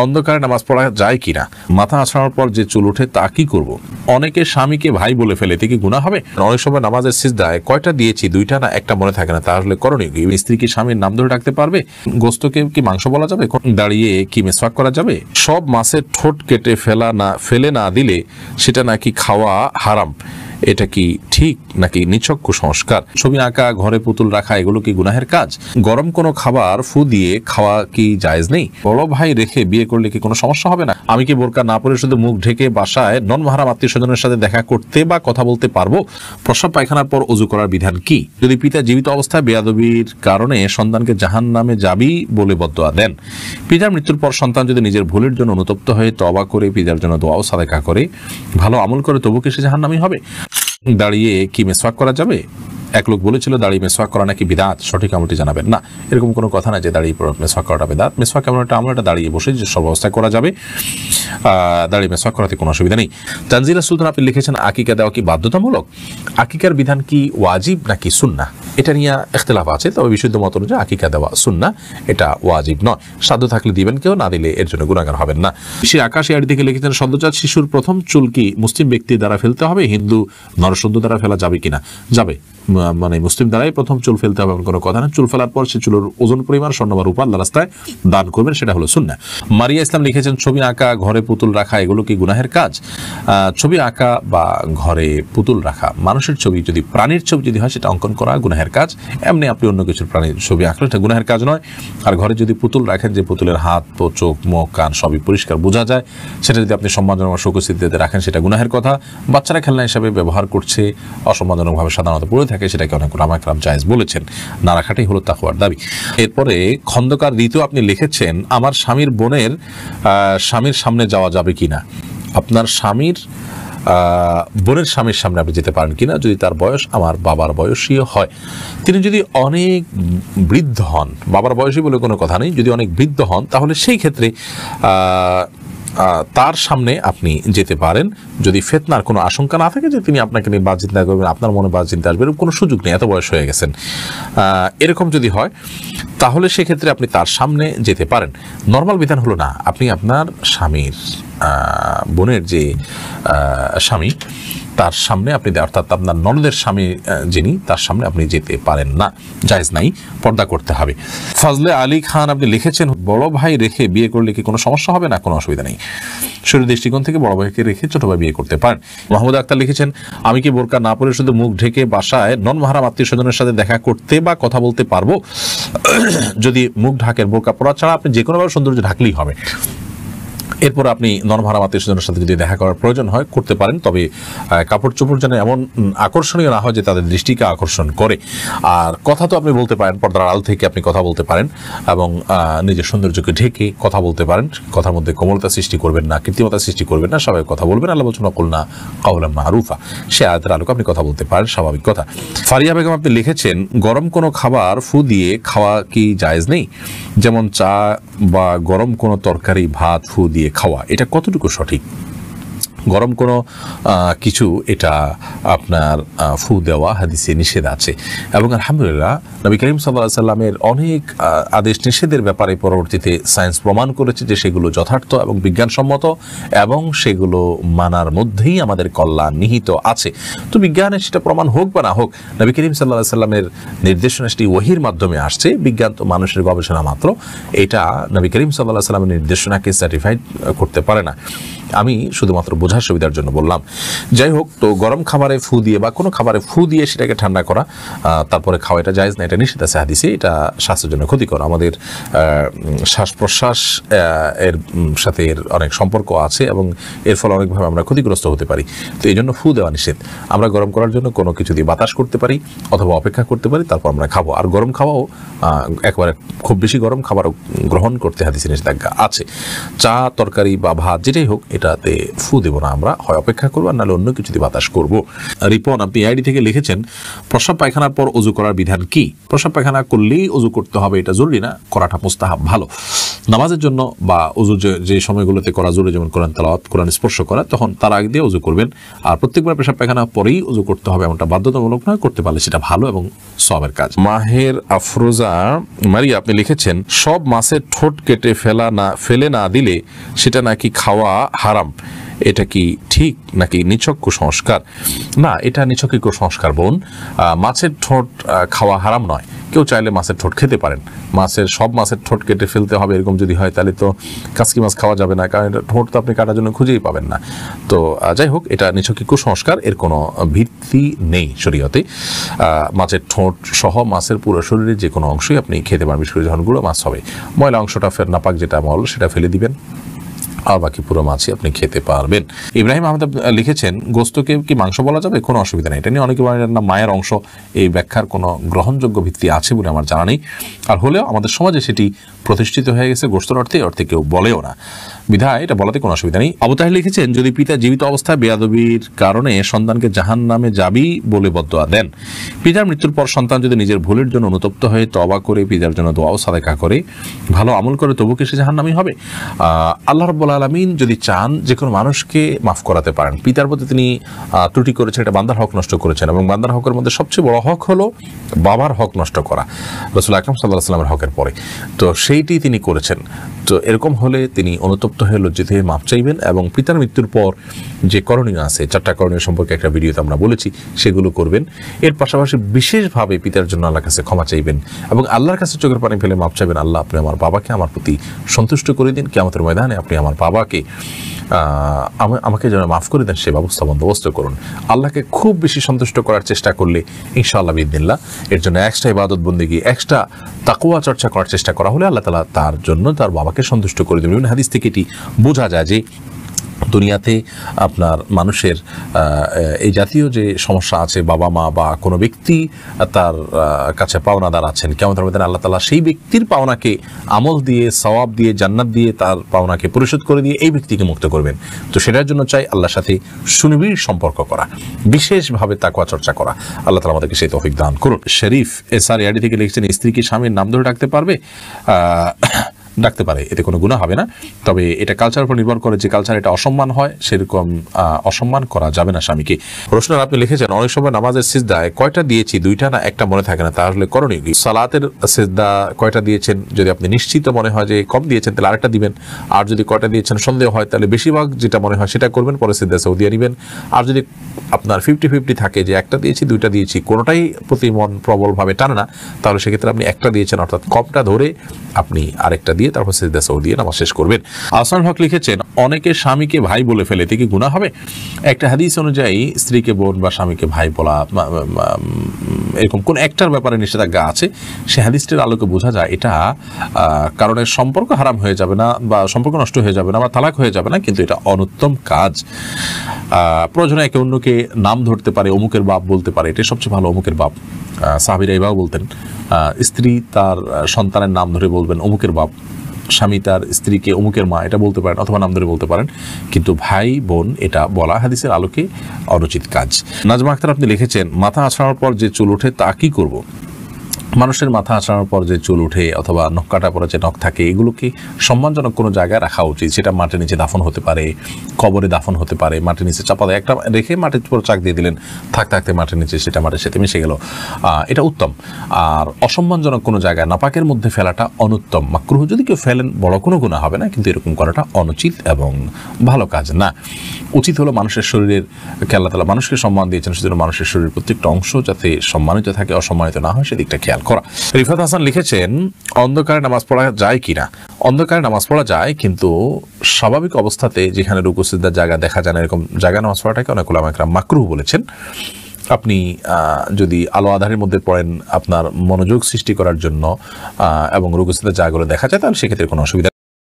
অন্ধকারে নামাজ পড়া যায় কিনা, মাথা আছড়ানোর পর যে চুল ওঠে তা কি করব? অনেকে স্বামীকে ভাই বলে ফেলে, এতে কি গুনাহ হবে? অনেক সময় নামাজের সিজদায় কয়টা দিয়েছি, দুইটা না একটা মনে থাকে না, তাহলে করণীয় কি? স্ত্রী কি স্বামীর নাম ধরে ডাকতে পারবে? গোস্তকে কি মাংস বলা যাবে? দাঁড়িয়ে কি মেসওয়াক করা যাবে? সব মাছের ঠোঁট কেটে ফেলে না দিলে সেটা নাকি খাওয়া হারাম, এটা কি ঠিক নাকি নিছক কুসংস্কার? ছবি আঁকা, ঘরে পুতুল রাখা, এগুলো কি গুনাহের কাজ? গরম কোনো খাবার ফু দিয়ে খাওয়া কি জায়েজ নেই? বড় ভাই রেখে বিয়ে করলে কি কোনো সমস্যা হবে না? আমি কি বোরকা না পরে শুধু মুখ ঢেকে বাসায় নন মাহরাম আত্মীয় স্বজনের সাথে দেখা করতে বা কথা বলতে পারবো? প্রস্রাব পায়খানার পর ওযু করার বিধান কি? যদি পিতা জীবিত অবস্থায় বেয়াদবির কারণে সন্তানকে জাহান্নামে যাবি বলে বদদোয়া দেন, পিতার মৃত্যুর পর সন্তান যদি নিজের ভুলের জন্য অনুতপ্ত হয়ে তওবা করে পিতার জন্য দোয়া ও সাদেকা করে ভালো আমল করে, তবু কি সে জাহান্নামী হবে? দাঁড়িয়ে কি মেসওয়াক করা যাবে? এক লোক বলেছিল দাঁড়িয়ে মেসওয়াক করা নাকি বিদআত, সঠিক আমলটি জানাবেন। না, এরকম কোনো কথা না যে দাঁড়িয়ে মেসওয়াক করাটা বিদআত। মেসওয়াক এমন একটা আমল, এটা দাঁড়িয়ে বসে যে সব অবস্থায় করা যাবে, দাঁড়িয়ে মেসওয়াক করাতে কোনো অসুবিধা নেই। তানজিলা সুলতান আপনি লিখেছেন, আকিকা দেওয়া কি বাধ্যতামূলক? আকিকার বিধান কি ওয়াজিব নাকি সুন্নাহ? এটা নিয়ে ইখতিলাফ আছে, তবে বিশুদ্ধ মত অনুযায়ী আকিকা দেওয়া সুন্নাহ, এটা ওয়াজিব নয়। সাধ্য থাকলে দিবেন, কেউ না দিলে এর জন্য গুনাহগার হবেন না। সে আকাশে আর দিকে লিখেছেন, সদ্যজাত শিশুর প্রথম চুল কি মুসলিম ব্যক্তি দ্বারা ফেলতে হবে, হিন্দু নরসুদ্ধ দ্বারা ফেলা যাবে কিনা? যাবে, মানে মুসলিম দ্বারাই প্রথম চুল ফেলতে হবে এমন কোনো কথা না। চুল ফেলার পর সে চুলের ওজন পরিমাণ স্বর্ণ বা রূপা আল্লাহর রাস্তায় দান করবেন, সেটা হলো সুন্নাহ। মারিয়া ইসলাম লিখেছেন, ছবি আঁকা, ঘরে পুতুল রাখা, এগুলো কি গুনাহের কাজ? ছবি আঁকা বা ঘরে পুতুল রাখা, মানুষের ছবি যদি, প্রাণীর ছবি যদি হয় সেটা অঙ্কন করা গুনাহের কাজ। এমনি আপনি অন্য কিছুর প্রাণীর ছবি আঁকলে এটা গুনাহের কাজ নয়। আর ঘরে যদি পুতুল রাখেন, যে পুতুলের হাত, চোখ, মুখ, কান সবই পরিষ্কার বোঝা যায়, সেটা যদি আপনি সম্মানজনক শোকস্থিতিতে রাখেন, সেটা গুনাহের কথা। বাচ্চারা খেলনা হিসাবে ব্যবহার করছে, অসম্মানজনকভাবে সাধারণত পড়ে থাকে, সেটাকে অনেক ওলামা কেরাম জায়েজ বলেছেন। না রাখাটাই হলো তাকওয়ার দাবি। এরপরে খন্দকার ঋতু আপনি লিখেছেন, আমার স্বামীর বোনের স্বামীর সামনে যাওয়া যাবে কিনা? আপনার স্বামীর বোনের স্বামীর সামনে আপনি যেতে পারেন কিনা, যদি তার বয়স আমার বাবার বয়সীয় হয়। তিনি যদি অনেক বৃদ্ধ হন, বাবার বয়সী বলে কোনো কথা নেই, যদি অনেক বৃদ্ধ হন, তাহলে সেই ক্ষেত্রে তার সামনে আপনি যেতে পারেন, যদি ফিতনার কোনো আশঙ্কা না থাকে যে তিনি আপনাকে নিয়ে বাদ চিন্তা করবেন, আপনার মনে বাদ চিন্তা আসবে, এরকম কোনো সুযোগ নেই, এত বয়স হয়ে গেছেন। এরকম যদি হয়, তাহলে সেক্ষেত্রে আপনি তার সামনে যেতে পারেন। নর্মাল বিধান হলো না, আপনি আপনার স্বামীর বোনের যে স্বামী, তার সামনে আপনি, অর্থাৎ আপনার ননদের স্বামী যিনি, তার সামনে আপনি যেতে পারেন না, জায়েজ নাই, পর্দা করতে হবে। ফজলে আলী খান আপনি লিখেছেন, বড় ভাই রেখে বিয়ে করলে কি কোনো সমস্যা হবে না? কোনো অসুবিধা নেই। শরীর দৃষ্টিকোণ থেকে বড় ভাইকে রেখে ছোট ভাই বিয়ে করতে পারেন। মোহাম্মদ আক্তার লিখেছেন, আমি কি বোরকা না পরে শুধু মুখ ঢেকে বাসায় নন মাহরাম আত্মীয় স্বজনের সাথে দেখা করতে বা কথা বলতে পারবো? যদি মুখ ঢাকের, বোরকা পরা ছাড়া আপনি যে কোনোভাবে সৌন্দর্য ঢাকলেই হবে। এরপর আপনি নরমাহারাম আত্মীয় স্বজনের সাথে যদি দেখা করার প্রয়োজন হয় করতে পারেন, তবে কাপড় চোপড় যেন এমন আকর্ষণীয় না হয় যে তাদের দৃষ্টিকে আকর্ষণ করে। আর কথা তো আপনি বলতে পারেন, পর্দার আড়াল থেকে আপনি কথা বলতে পারেন এবং নিজের সৌন্দর্যকে ঢেকে কথা বলতে পারেন। কথার মধ্যে কোমলতা সৃষ্টি করবেন না, কৃত্রিমতা সৃষ্টি করবেন না, স্বাভাবিক কথা বলবেন। আল্লাহ বলছেন, কুলনা কাওলাম মারুফা, সে আয়াতের আলোকে আপনি কথা বলতে পারেন, স্বাভাবিক কথা। ফারিয়া বেগম আপনি লিখেছেন, গরম কোনো খাবার ফু দিয়ে খাওয়া কি জায়েজ নেই? যেমন চা বা গরম কোনো তরকারি, ভাত ফু দিয়ে খাওয়া, এটা কতটুকু সঠিক? গরম কোনো কিছু, এটা আপনার ফু দেওয়া হাদিসে নিষেধ আছে, এবং আলহামদুলিল্লাহ নবী করিম সাল্লাল্লাহু আলাইহি ওয়াসাল্লামের অনেক আদেশ নিষেধের ব্যাপারে পরবর্তীতে সায়েন্স প্রমাণ করেছে যে সেগুলো যথার্থ এবং বিজ্ঞানসম্মত, এবং সেগুলো মানার মধ্যেই আমাদের কল্যাণ নিহিত আছে। তো বিজ্ঞানের সেটা প্রমাণ হোক বা না হোক, নবী করিম সাল্লাল্লাহু আলাইহি ওয়াসাল্লামের নির্দেশনা সেটি ওহীর মাধ্যমে আসছে। বিজ্ঞান তো মানুষের গবেষণা মাত্র, এটা নবী করিম সাল্লাল্লাহু আলাইহি ওয়াসাল্লামের নির্দেশনাকে সার্টিফাইড করতে পারে না। আমি শুধুমাত্র বোঝার সুবিধার জন্য বললাম। যাই হোক, তো গরম খাবারে ফু দিয়ে বা কোনো খাবারে ফু দিয়ে সেটাকে ঠান্ডা করা, তারপরে খাওয়া, এটা জায়েজ না, এটা নিষেধ আছে হাদিসে, এটা স্বাস্থ্যের জন্য ক্ষতিকর। আমাদের শ্বাস প্রশ্বাস এর সাথে এর অনেক সম্পর্ক আছে এবং এর ফলে অনেকভাবে আমরা ক্ষতিগ্রস্ত হতে পারি। তো এই জন্য ফু দেওয়া নিষেধ। আমরা গরম করার জন্য কোনো কিছু দিয়ে বাতাস করতে পারি অথবা অপেক্ষা করতে পারি, তারপর আমরা খাবো। আর গরম খাওয়াও, একবারে খুব বেশি গরম খাবারও গ্রহণ করতে হাদিসে নিষেধাজ্ঞা আছে। চা, তরকারি বা ভাত যেটাই হোক, এটাতে ফু দেব না, আমরা হয় অপেক্ষা করবো, নাহলে অন্য কিছু দিয়ে বাতাস করবো। রিপন, আপনি আইডি থেকে লিখেছেন, প্রস্রাব পায়খানার পর অজু করার বিধান কি? প্রস্রাব পায়খানা করলেই অজু করতে হবে এটা জরুরি না, করাটা মুস্তাহাব, ভালো। নামাজের জন্য বা অজু যে সময়গুলোতে করা জরুরি, যেমন কোরআন তেলাওয়াত, কোরআন স্পর্শ করা, তখন তার আগে দিয়ে অজু করবেন। আর প্রত্যেকবার পেশাব পায়খানা পরেই অজু করতে হবে এমনটা বাধ্যতামূলক নয়, করতে পারলে সেটা ভালো এবং সওয়াবের কাজ। মাহের আফরোজা মারিয়া, আপনি লিখেছেন, সব মাছের ঠোঁট কেটে ফেলে না দিলে সেটা নাকি খাওয়া হারাম, এটা কি ঠিক নাকি নিছক কুসংস্কার? না, এটা নিছক কুসংস্কার বোন। মাছের ঠোঁট খাওয়া হারাম নয়, কেউ চাইলে মাছের ঠোঁট খেতে পারেন। সব মাছের ঠোঁট কেটে ফেলতে হবে এরকম যদি হয় তাহলে তো কাসকি মাছ খাওয়া যাবে না, কারণ এটা ঠোঁট তো আপনি কাটার জন্য খুঁজেই পাবেন না। তো যাই হোক, এটা নিছক কুসংস্কার, এর কোনো ভিত্তি নেই শরীয়তে। মাছের ঠোঁট সহ মাছের পুরো শরীরের যে কোনো অংশই আপনি খেতে পারেন, বিশেষ করে যখন গুঁড়ো মাছ হবে। ময়লা অংশটা নাপাক যেটা মল সেটা ফেলে দিবেন, আর বাকি পুরো মাছই আপনি খেতে পারবেন। ইব্রাহিম আহমেদ লিখেছেন, গোস্তকে কি মাংস বলা যাবে? কোনো অসুবিধা নেই, এটা নিয়ে অনেকে বলেন না মায়ের অংশ, এই ব্যাখ্যার কোনো গ্রহণযোগ্য ভিত্তি আছে বলে আমার জানা নেই। আর হলেও আমাদের সমাজে সেটি প্রতিষ্ঠিত হয়ে গেছে গোস্তর অর্থে কেউ বলেও না, বিধায় এটা বলাতে কোনো অসুবিধা নেই। আবু তাহের লিখেছেন, যদি পিতা জীবিত অবস্থায় বেয়াদবির কারণে সন্তানকে জাহান্নামে যাবি বলে বদদোয়া দেন, পিতার মৃত্যুর পর সন্তান যদি নিজের ভুলের জন্য অনুতপ্ত হয়ে তওবা করে পিতার জন্য দোয়া ও সাদেকা করে ভালো আমল করে, তবু কি সে জাহান্নামী হবে? আল্লাহ রাব্বুল আলামিন যদি চান যে কোনো মানুষকে মাফ করাতে পারেন। পিতার প্রতি তিনি ত্রুটি করেছেন, এটা বান্দার হক নষ্ট করেছেন, এবং বান্দার হকের মধ্যে সবচেয়ে বড় হক হলো বাবার হক নষ্ট করা, রাসূল আকরাম সাল্লাল্লাহু আলাইহি ওয়াসাল্লামের হকের পরে। তো সেইটি তিনি করেছেন। তো এরকম হলে তিনি অনুতপ্ত হয়ে লজ্জিত হয়ে মাফ চাইবেন, এবং পিতার মৃত্যুর পর যে করণীয় আছে, 4টা করণীয় সম্পর্কে একটা ভিডিওতে আমরা বলেছি, সেগুলো করবেন। এর পাশাপাশি বিশেষভাবে পিতার জন্য আল্লাহর কাছে ক্ষমা চাইবেন এবং আল্লাহর কাছে চোখের পানি ফেলে মাফ চাইবেন, আল্লাহ আপনি আমার বাবাকে আমার প্রতি সন্তুষ্ট করে দিন, কিয়ামতের ময়দানে আপনি আমার বাবাকে আমাকে যেন মাফ করে দেন, সে ব্যবস্থা বন্দোবস্ত করুন। আল্লাহকে খুব বেশি সন্তুষ্ট করার চেষ্টা করলে ইনশাআল্লাহ বিইذনিল্লাহ এর জন্য এক্সট্রা ইবাদত বন্দেগী, এক্সট্রা তাকওয়া চর্চা করার চেষ্টা করা হলে আল্লাহ তাআলা তার জন্য তার বাবাকে সন্তুষ্ট করে দেবেন। হাদিস থেকে এটি বোঝা যায় যে দুনিয়াতে আপনার মানুষের এই জাতীয় যে সমস্যা আছে, বাবা মা বা কোনো ব্যক্তি তার কাছে পাওনাদার আছেন, কিয়ামতের ময়দানে আল্লাহ তাআলা সেই ব্যক্তির পাওনাকে আমল দিয়ে, সওয়াব দিয়ে, জান্নাত দিয়ে তার পাওনাকে পরিশোধ করে দিয়ে এই ব্যক্তিকে মুক্ত করবেন। তো সেটার জন্য চাই আল্লাহর সাথে সুনিবিড় সম্পর্ক করা, বিশেষভাবে তাকওয়া চর্চা করা। আল্লাহ তাআলা আমাদেরকে সেই তৌফিক দান করুন। শরীফ এসআর ইয়াডি থেকে লিখছেন, স্ত্রী কি স্বামীর নাম ধরে ডাকতে পারবে? ডাকতে পারে, এতে কোনো গুনাহ হবে না। তবে এটা কালচারের উপর নির্ভর করে, যে কালচার এটা অসম্মান হয় সেরকম অসম্মান করা যাবে না স্বামীকে। প্রশ্ন আপনি লিখেছেন, অনেক সময় নামাজের সিজদায় কয়টা দিয়েছি, 2টা না 1টা মনে থাকে না, তাহলে করণীয় কি? সালাতের সিজদা কয়টা দিয়েছেন, যদি আপনি নিশ্চিত মনে হয় যে কম দিয়েছেন তাহলে আরেকটা দিবেন, আর যদি কয়টা দিয়েছেন সন্দেহ হয় তাহলে বেশিরভাগ যেটা মনে হয় সেটা করবেন, পরে সিজদা সৌদিয়া নেবেন। আর যদি আপনার 50-50 থাকে যে 1টা দিয়েছি 2টা দিয়েছি, কোনোটাই প্রতি মন প্রবলভাবে টানে না, তাহলে সেক্ষেত্রে আপনি 1টা দিয়েছেন, অর্থাৎ কমটা ধরে আপনি আরেকটা দিয়ে তারপর সিজদা সৌদিয়া নামাজ শেষ করবেন। আহসান হক লিখেছেন, অনেকে স্বামীকে ভাই বলে ফেলে, এতে কি গুনাহ হবে? একটা হাদিস অনুযায়ী স্ত্রীকে বোন বা স্বামীকে ভাই বলা এরকম কোন একটার ব্যাপারে নিষেধাজ্ঞা আছে, সে হাদিসটির আলোকে বোঝা যায় এটা কারণে সম্পর্ক হারাম হয়ে যাবে না বা সম্পর্ক নষ্ট হয়ে যাবে না বা তালাক হয়ে যাবে না, কিন্তু এটা অনুত্তম কাজ। প্রয়োজনে একে অন্যকে নাম ধরতে পারে, অমুকের বাপ বলতে পারে, এটা সবচেয়ে ভালো, অমুকের বাপ। সাহাবীরা এভাবে বলতেন, স্ত্রী তার সন্তানের নাম ধরে বলবেন অমুকের বাপ, স্বামী তার স্ত্রীকে অমুকের মা, এটা বলতে পারেন, অথবা নাম ধরে বলতে পারেন, কিন্তু ভাই বোন এটা বলা হাদিসের আলোকে অনুচিত কাজ। নাজমা আক্তার আপনি লিখেছেন, মাথা আঁচড়ানোর পর যে চুল ওঠে তা কি করব? মানুষের মাথা আঁচড়ানোর পর যে চুল উঠে অথবা নখ কাটার পরে যে নখ থাকে, এগুলোকে সম্মানজনক কোনো জায়গায় রাখা উচিত। সেটা মাটির নিচে দাফন হতে পারে, কবরে দাফন হতে পারে, মাটির নিচে চাপা দেয়, একটা রেখে মাটির উপর চাক দিয়ে দিলেন, থাকতে মাটির নিচে সেটা মাটির সাথে মিশে গেল, এটা উত্তম। আর অসম্মানজনক কোনো জায়গায় নাপাকের মধ্যে ফেলাটা অনুত্তম, মাকরুহ। যদি কেউ ফেলেন বড় কোনো গুনাহ হবে না, কিন্তু এরকম করাটা অনুচিত এবং ভালো কাজ না। উচিত হলো মানুষের শরীরের, আল্লাহ তাআলা মানুষকে সম্মান দিয়েছেন, সেজন্য মানুষের শরীরের প্রত্যেকটা অংশ যাতে সম্মানিত থাকে, অসম্মানিত না হয় সেদিকটা খেয়াল করা। রিফাত হাসান লিখেছেন, অন্ধকারে নামাজ পড়া যায় কিনা? অন্ধকারে নামাজ পড়া যায়, কিন্তু স্বাভাবিক অবস্থাতে যেখানে রুকু সিজদার জায়গা দেখা যায় না, এরকম জায়গা নামাজ পড়াটাকে অনেক উলামা ইকরাম মাকরুহ বলেছেন। আপনি যদি আলো আধারের মধ্যে পড়েন আপনার মনোযোগ সৃষ্টি করার জন্য এবং রুকু সিজদার জায়গাগুলো দেখা যায়, তাহলে সেক্ষেত্রে কোনো অসুবিধা